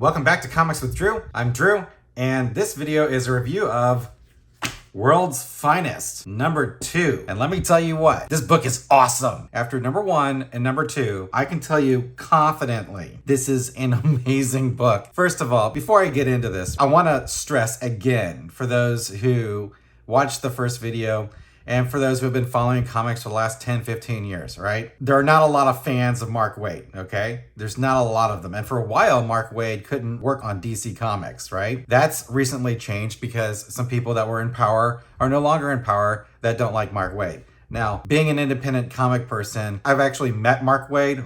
Welcome back to Comics with Drew. I'm Drew, and this video is a review of World's Finest, number 2. And let me tell you what, this book is awesome. After number 1 and number 2, I can tell you confidently, this is an amazing book. First of all, before I get into this, I want to stress again, for those who watched the first video, and for those who have been following comics for the last 10, 15 years, right? There are not a lot of fans of Mark Waid, okay? There's not a lot of them. And for a while, Mark Waid couldn't work on DC Comics, right? That's recently changed because some people that were in power are no longer in power that don't like Mark Waid. Now, being an independent comic person, I've actually met Mark Waid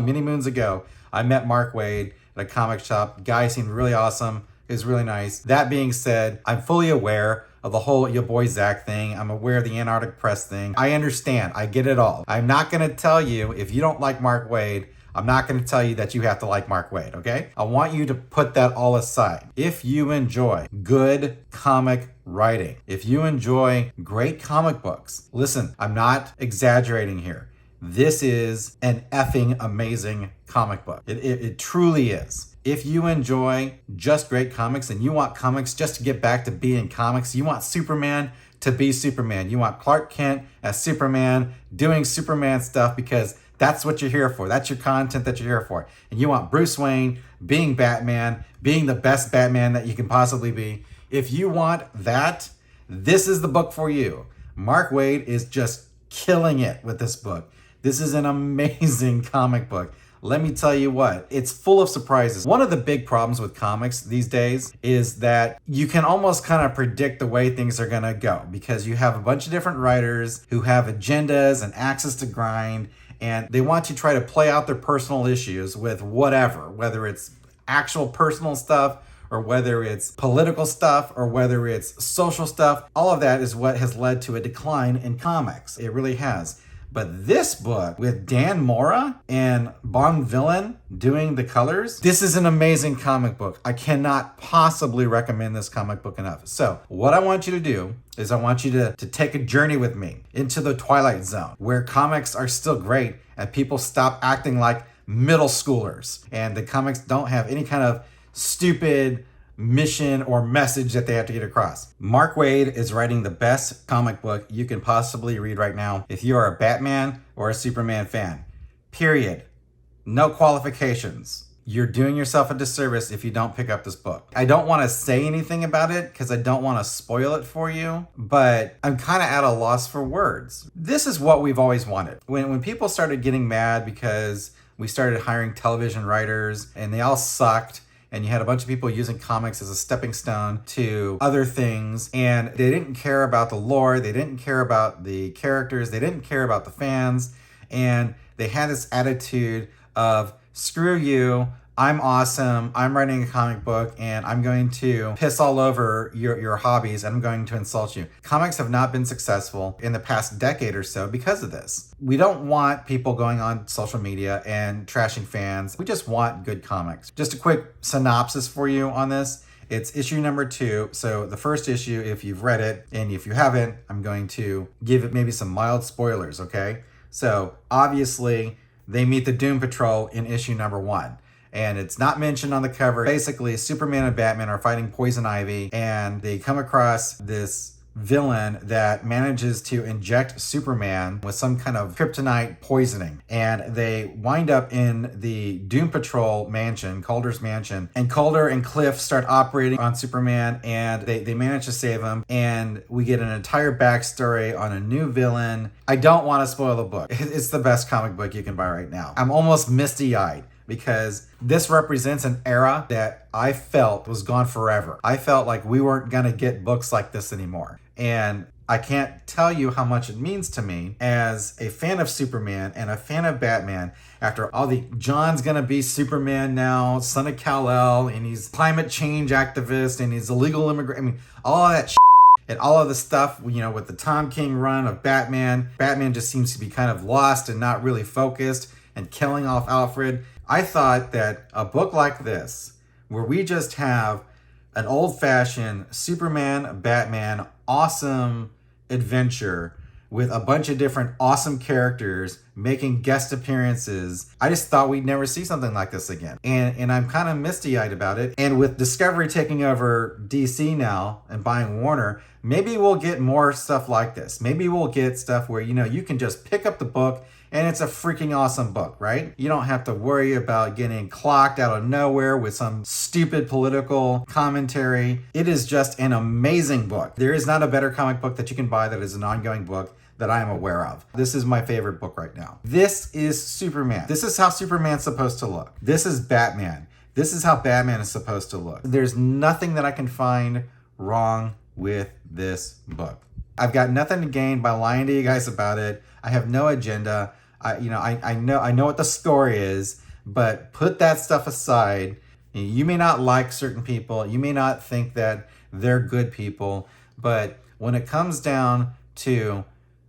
many moons ago. I met Mark Waid at a comic shop. Guy seemed really awesome. It was really nice. That being said, I'm fully aware of the whole your boy Zach thing. I'm aware of the Antarctic Press thing. I understand. I get it all. I'm not going to tell you, if you don't like Mark Waid, I'm not going to tell you that you have to like Mark Waid, okay? I want you to put that all aside. If you enjoy good comic writing, if you enjoy great comic books, listen, I'm not exaggerating here. This is an effing amazing comic book. It truly is. If you enjoy just great comics and you want comics just to get back to being comics, you want Superman to be Superman. You want Clark Kent as Superman doing Superman stuff because that's what you're here for. That's your content that you're here for. And you want Bruce Wayne being Batman, being the best Batman that you can possibly be. If you want that, this is the book for you. Mark Waid is just killing it with this book. This is an amazing comic book. Let me tell you what, it's full of surprises. One of the big problems with comics these days is that you can almost kind of predict the way things are gonna go because you have a bunch of different writers who have agendas and axes to grind, and they want to try to play out their personal issues with whatever, whether it's actual personal stuff or whether it's political stuff or whether it's social stuff. All of that is what has led to a decline in comics. It really has. But this book with Dan Mora and Bon Villain doing the colors, this is an amazing comic book. I cannot possibly recommend this comic book enough. So what I want you to do is I want you to take a journey with me into the Twilight Zone where comics are still great and people stop acting like middle schoolers and the comics don't have any kind of stupid mission or message that they have to get across. Mark Waid is writing the best comic book you can possibly read right now if you are a Batman or a Superman fan. Period. No qualifications. You're doing yourself a disservice if you don't pick up this book. I don't want to say anything about it because I don't want to spoil it for you, but I'm kind of at a loss for words. This is what we've always wanted. When people started getting mad because we started hiring television writers and they all sucked, and you had a bunch of people using comics as a stepping stone to other things, and they didn't care about the lore, they didn't care about the characters, they didn't care about the fans, and they had this attitude of, screw you, I'm awesome, I'm writing a comic book, and I'm going to piss all over your hobbies, and I'm going to insult you. Comics have not been successful in the past decade or so because of this. We don't want people going on social media and trashing fans. We just want good comics. Just a quick synopsis for you on this. It's issue number 2. So the first issue, if you've read it, and if you haven't, I'm going to give it maybe some mild spoilers, okay? So obviously, they meet the Doom Patrol in issue number 1. And it's not mentioned on the cover. Basically, Superman and Batman are fighting Poison Ivy, and they come across this villain that manages to inject Superman with some kind of kryptonite poisoning. And they wind up in the Doom Patrol mansion, Calder's mansion, and Calder and Cliff start operating on Superman, and they manage to save him, and we get an entire backstory on a new villain. I don't want to spoil the book. It's the best comic book you can buy right now. I'm almost misty-eyed because this represents an era that I felt was gone forever. I felt like we weren't gonna get books like this anymore. And I can't tell you how much it means to me as a fan of Superman and a fan of Batman after all the John's gonna be Superman now, son of Kal-El, and he's climate change activist and he's illegal immigrant. I mean, all of that shit. And all of the stuff, you know, with the Tom King run of Batman just seems to be kind of lost and not really focused and killing off Alfred. I thought that a book like this, where we just have an old-fashioned Superman, Batman, awesome adventure with a bunch of different awesome characters making guest appearances. I just thought we'd never see something like this again. And I'm kind of misty-eyed about it. And with Discovery taking over DC now and buying Warner, maybe we'll get more stuff like this. Maybe we'll get stuff where, you can just pick up the book and it's a freaking awesome book, right? You don't have to worry about getting clocked out of nowhere with some stupid political commentary. It is just an amazing book. There is not a better comic book that you can buy that is an ongoing book that I am aware of. This is my favorite book right now. This is Superman. This is how Superman's supposed to look. This is Batman. This is how Batman is supposed to look. There's nothing that I can find wrong with this book. I've got nothing to gain by lying to you guys about it. I have no agenda. I know what the story is, but put that stuff aside. You may not like certain people. You may not think that they're good people, but when it comes down to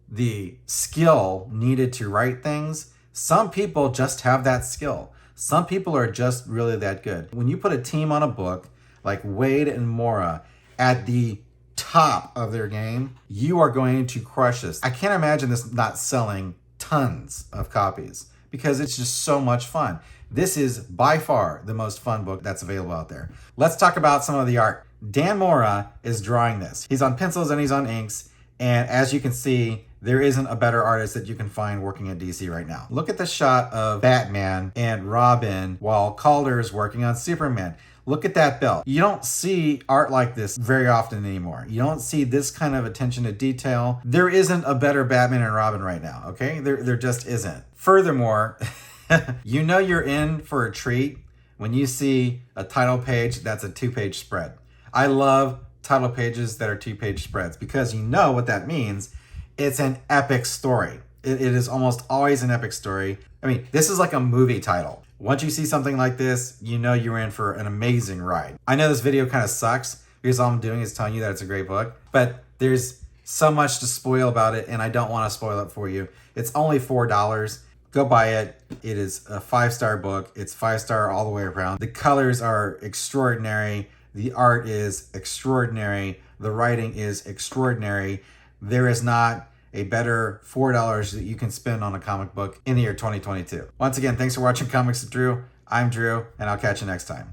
the skill needed to write things, some people just have that skill. Some people are just really that good. When you put a team on a book like Waid and Mora at the top of their game, you are going to crush this. I can't imagine this not selling tons of copies because it's just so much fun. This is by far the most fun book that's available out there. Let's talk about some of the art. Dan Mora is drawing this. He's on pencils and he's on inks. And as you can see, there isn't a better artist that you can find working at DC right now. Look at the shot of Batman and Robin while Calder is working on Superman. Look at that belt. You don't see art like this very often anymore. You don't see this kind of attention to detail. There isn't a better Batman and Robin right now, okay? There just isn't. Furthermore, you're in for a treat when you see a title page that's a 2-page spread. I love title pages that are 2-page spreads because you know what that means. It's an epic story. It is almost always an epic story. I mean, this is like a movie title. Once you see something like this, you know you're in for an amazing ride. I know this video kind of sucks because all I'm doing is telling you that it's a great book, but there's so much to spoil about it and I don't want to spoil it for you. It's only $4. Go buy it. It is a 5-star book. It's 5-star all the way around. The colors are extraordinary. The art is extraordinary. The writing is extraordinary. There is not a better $4 that you can spend on a comic book in the year 2022. Once again, thanks for watching Comics with Drew. I'm Drew, and I'll catch you next time.